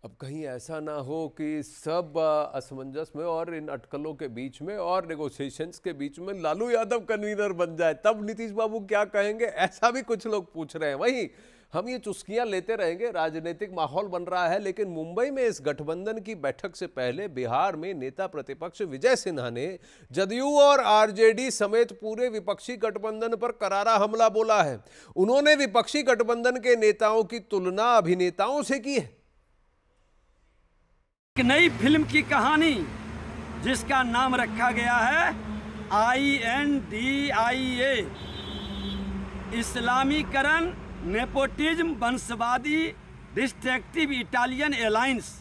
अब कहीं ऐसा ना हो कि सब असमंजस में और इन अटकलों के बीच में और नेगोशिएशंस के बीच में लालू यादव कन्वीनर बन जाए, तब नीतीश बाबू क्या कहेंगे, ऐसा भी कुछ लोग पूछ रहे हैं। वहीं हम ये चुस्कियां लेते रहेंगे, राजनीतिक माहौल बन रहा है। लेकिन मुंबई में इस गठबंधन की बैठक से पहले बिहार में नेता प्रतिपक्ष विजय सिन्हा ने जदयू और आरजेडी समेत पूरे विपक्षी गठबंधन पर करारा हमला बोला है। उन्होंने विपक्षी गठबंधन के नेताओं की तुलना अभिनेताओं से की है। एक नई फिल्म की कहानी जिसका नाम रखा गया है INDIA, इस्लामीकरण, नेपोटिज्म, वंशवादी, डिस्ट्रक्टिव इटालियन एलायंस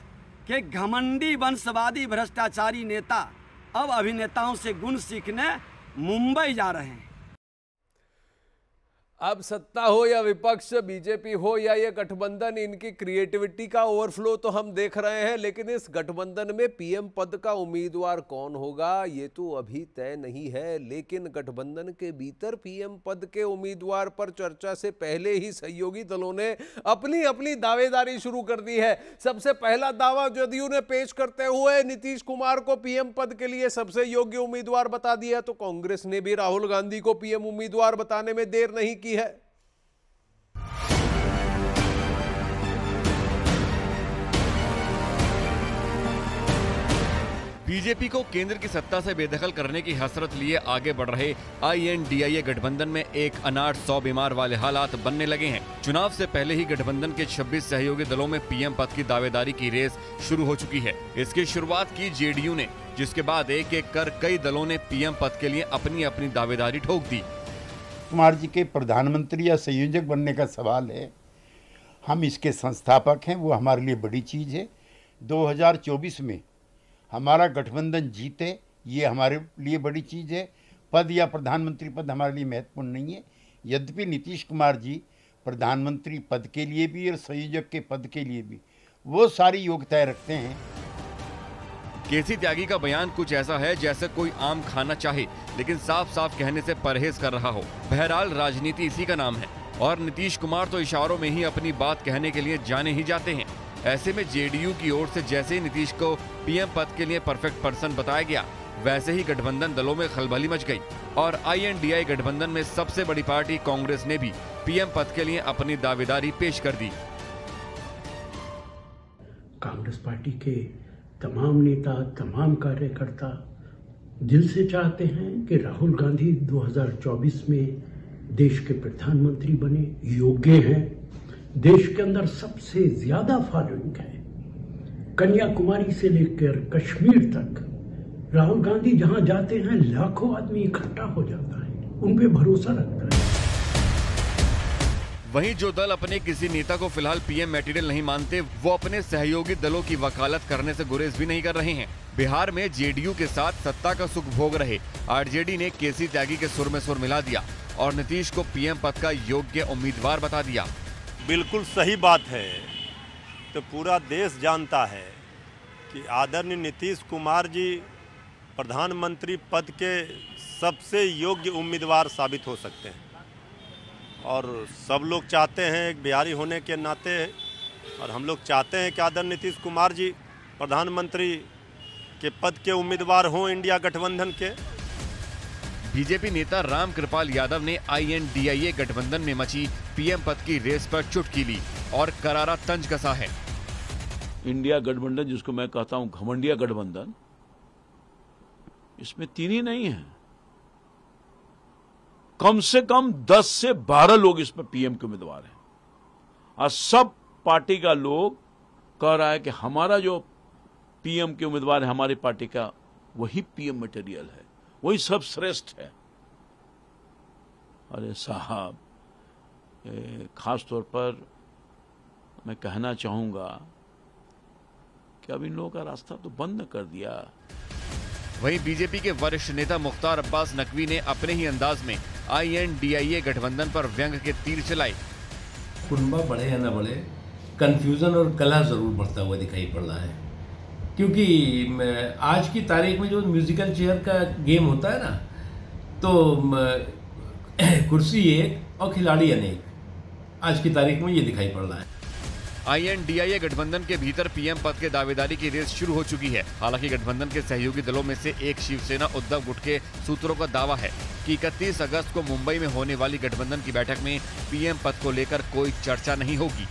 के घमंडी वंशवादी भ्रष्टाचारी नेता अब अभिनेताओं से गुण सीखने मुंबई जा रहे हैं। अब सत्ता हो या विपक्ष, बीजेपी हो या ये गठबंधन, इनकी क्रिएटिविटी का ओवरफ्लो तो हम देख रहे हैं। लेकिन इस गठबंधन में पीएम पद का उम्मीदवार कौन होगा ये तो अभी तय नहीं है। लेकिन गठबंधन के भीतर पीएम पद के उम्मीदवार पर चर्चा से पहले ही सहयोगी दलों ने अपनी अपनी दावेदारी शुरू कर दी है। सबसे पहला दावा जदयू ने पेश करते हुए नीतीश कुमार को पीएम पद के लिए सबसे योग्य उम्मीदवार बता दिया, तो कांग्रेस ने भी राहुल गांधी को पीएम उम्मीदवार बताने में देर नहीं की है। बीजेपी को केंद्र की सत्ता से बेदखल करने की हसरत लिए आगे बढ़ रहे INDIA गठबंधन में एक अनाड़ 100 बीमार वाले हालात बनने लगे हैं। चुनाव से पहले ही गठबंधन के 26 सहयोगी दलों में पीएम पद की दावेदारी की रेस शुरू हो चुकी है। इसकी शुरुआत की जेडीयू ने, जिसके बाद एक एक कर कई दलों ने पीएम पद के लिए अपनी अपनी दावेदारी ठोक दी। कुमार जी के प्रधानमंत्री या संयोजक बनने का सवाल है, हम इसके संस्थापक हैं, वो हमारे लिए बड़ी चीज़ है। 2024 में हमारा गठबंधन जीते, ये हमारे लिए बड़ी चीज़ है। पद या प्रधानमंत्री पद हमारे लिए महत्वपूर्ण नहीं है। यद्यपि नीतीश कुमार जी प्रधानमंत्री पद के लिए भी और संयोजक के पद के लिए भी वो सारी योग्यताएं रखते हैं। केसी त्यागी का बयान कुछ ऐसा है जैसे कोई आम खाना चाहे लेकिन साफ साफ कहने से परहेज कर रहा हो। बहरहाल राजनीति इसी का नाम है और नीतीश कुमार तो इशारों में ही अपनी बात कहने के लिए जाने ही जाते हैं। ऐसे में जेडीयू की ओर से जैसे ही नीतीश को पीएम पद के लिए परफेक्ट पर्सन बताया गया, वैसे ही गठबंधन दलों में खलबली मच गई और INDIA गठबंधन में सबसे बड़ी पार्टी कांग्रेस ने भी पीएम पद के लिए अपनी दावेदारी पेश कर दी। कांग्रेस पार्टी के तमाम नेता, तमाम कार्यकर्ता दिल से चाहते हैं कि राहुल गांधी 2024 में देश के प्रधानमंत्री बने, योग्य हैं। देश के अंदर सबसे ज्यादा फॉलोइंग है। कन्याकुमारी से लेकर कश्मीर तक राहुल गांधी जहां जाते हैं लाखों आदमी इकट्ठा हो जाता है, उन पे भरोसा रखता है। वहीं जो दल अपने किसी नेता को फिलहाल पीएम मटेरियल नहीं मानते, वो अपने सहयोगी दलों की वकालत करने से गुरेज भी नहीं कर रहे हैं। बिहार में जेडीयू के साथ सत्ता का सुख भोग रहे आरजेडी ने केसी त्यागी के सुर में सुर मिला दिया और नीतीश को पीएम पद का योग्य उम्मीदवार बता दिया। बिल्कुल सही बात है। तो पूरा देश जानता है कि आदरणीय नीतीश कुमार जी प्रधानमंत्री पद के सबसे योग्य उम्मीदवार साबित हो सकते हैं और सब लोग चाहते हैं, एक बिहारी होने के नाते, और हम लोग चाहते हैं कि आदरणीय नीतीश कुमार जी प्रधानमंत्री के पद के उम्मीदवार हों इंडिया गठबंधन के। बीजेपी नेता राम कृपाल यादव ने INDIA गठबंधन में मची पीएम पद की रेस पर चुटकी ली और करारा तंज कसा है। इंडिया गठबंधन, जिसको मैं कहता हूं घमंडिया गठबंधन, इसमें तीन ही नहीं है, कम से कम 10 से 12 लोग इसमें पीएम के उम्मीदवार हैं और सब पार्टी का लोग कह रहा है कि हमारा जो पीएम के उम्मीदवार है हमारी पार्टी का, वही पीएम मटेरियल है, वही सब श्रेष्ठ है। अरे साहब, खास तौर पर मैं कहना चाहूंगा कि अब इन लोगों का रास्ता तो बंद कर दिया। वहीं बीजेपी के वरिष्ठ नेता मुख्तार अब्बास नकवी ने अपने ही अंदाज में INDIA गठबंधन पर व्यंग के तीर चलाए। कुनबा बढ़े या न बढ़े, कंफ्यूजन और कलह जरूर बढ़ता हुआ दिखाई पड़ रहा है, क्योंकि आज की तारीख में जो म्यूजिकल चेयर का गेम होता है ना, तो कुर्सी एक और खिलाड़ी अनेक, आज की तारीख में ये दिखाई पड़ रहा है। INDIA गठबंधन के भीतर पीएम पद के दावेदारी की रेस शुरू हो चुकी है। हालांकि गठबंधन के सहयोगी दलों में से एक शिवसेना उद्धव गुट के सूत्रों का दावा है कि 31 अगस्त को मुंबई में होने वाली गठबंधन की बैठक में पीएम पद को लेकर कोई चर्चा नहीं होगी।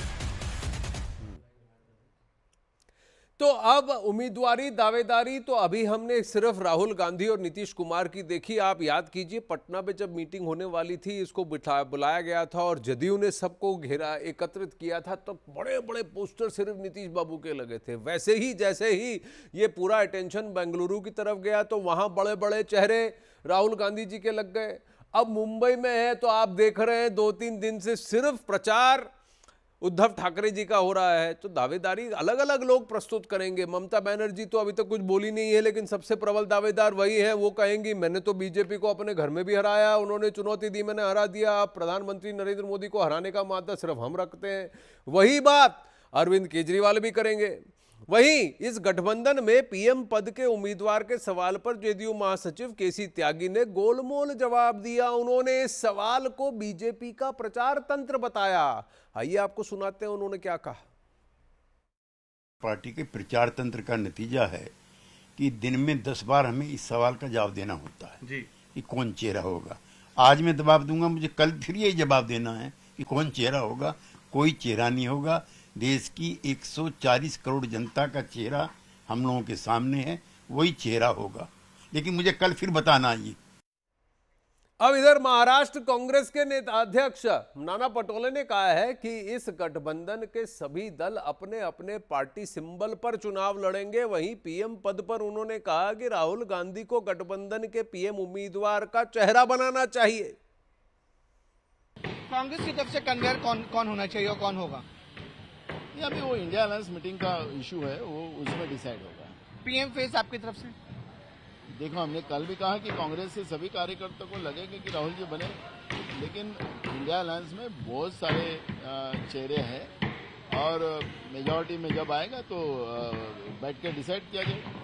तो अब उम्मीदवारी दावेदारी तो अभी हमने सिर्फ राहुल गांधी और नीतीश कुमार की देखी। आप याद कीजिए, पटना में जब मीटिंग होने वाली थी, इसको बुलाया गया था और जदयू ने सबको घेरा, एकत्रित किया था, तो बड़े बड़े पोस्टर सिर्फ नीतीश बाबू के लगे थे। वैसे ही जैसे ही ये पूरा अटेंशन बेंगलुरु की तरफ गया तो वहां बड़े बड़े चेहरे राहुल गांधी जी के लग गए। अब मुंबई में है तो आप देख रहे हैं 2-3 दिन से सिर्फ प्रचार उद्धव ठाकरे जी का हो रहा है। तो दावेदारी अलग अलग लोग प्रस्तुत करेंगे। ममता बनर्जी तो अभी तक कुछ बोली नहीं है, लेकिन सबसे प्रबल दावेदार वही है। वो कहेंगी मैंने तो बीजेपी को अपने घर में भी हराया, उन्होंने चुनौती दी, मैंने हरा दिया, अब प्रधानमंत्री नरेंद्र मोदी को हराने का मादा सिर्फ हम रखते हैं। वही बात अरविंद केजरीवाल भी करेंगे। वहीं इस गठबंधन में पीएम पद के उम्मीदवार के सवाल पर जेडीयू महासचिव केसी त्यागी ने गोलमोल जवाब दिया। उन्होंने इस सवाल को बीजेपी का प्रचार तंत्र बताया। आइए आपको सुनाते हैं उन्होंने क्या कहा। पार्टी के प्रचार तंत्र का नतीजा है कि दिन में 10 बार हमें इस सवाल का जवाब देना होता है जी, कि कौन चेहरा होगा। आज मैं जवाब दूंगा, मुझे कल फिर यही जवाब देना है कि कौन चेहरा होगा। कोई चेहरा नहीं होगा। देश की 140 करोड़ जनता का चेहरा हम लोगों के सामने है, वही चेहरा होगा। लेकिन मुझे कल फिर बताना है। अब इधर महाराष्ट्र कांग्रेस के नेता अध्यक्ष नाना पटोले ने कहा है कि इस गठबंधन के सभी दल अपने अपने पार्टी सिंबल पर चुनाव लड़ेंगे। वहीं पीएम पद पर उन्होंने कहा कि राहुल गांधी को गठबंधन के पीएम उम्मीदवार का चेहरा बनाना चाहिए। कांग्रेस की तरफ से कन्वेयर कौन होना चाहिए और कौन होगा, ये अभी वो इंडिया अलायंस मीटिंग का इशू है, वो उसमें डिसाइड होगा। पीएम फेस आपकी तरफ से? देखो, हमने कल भी कहा कि कांग्रेस से सभी कार्यकर्ताओं को लगेगा कि राहुल जी बने, लेकिन इंडिया अलायंस में बहुत सारे चेहरे हैं और मेजॉरिटी में जब आएगा तो बैठ के डिसाइड किया जाएगा।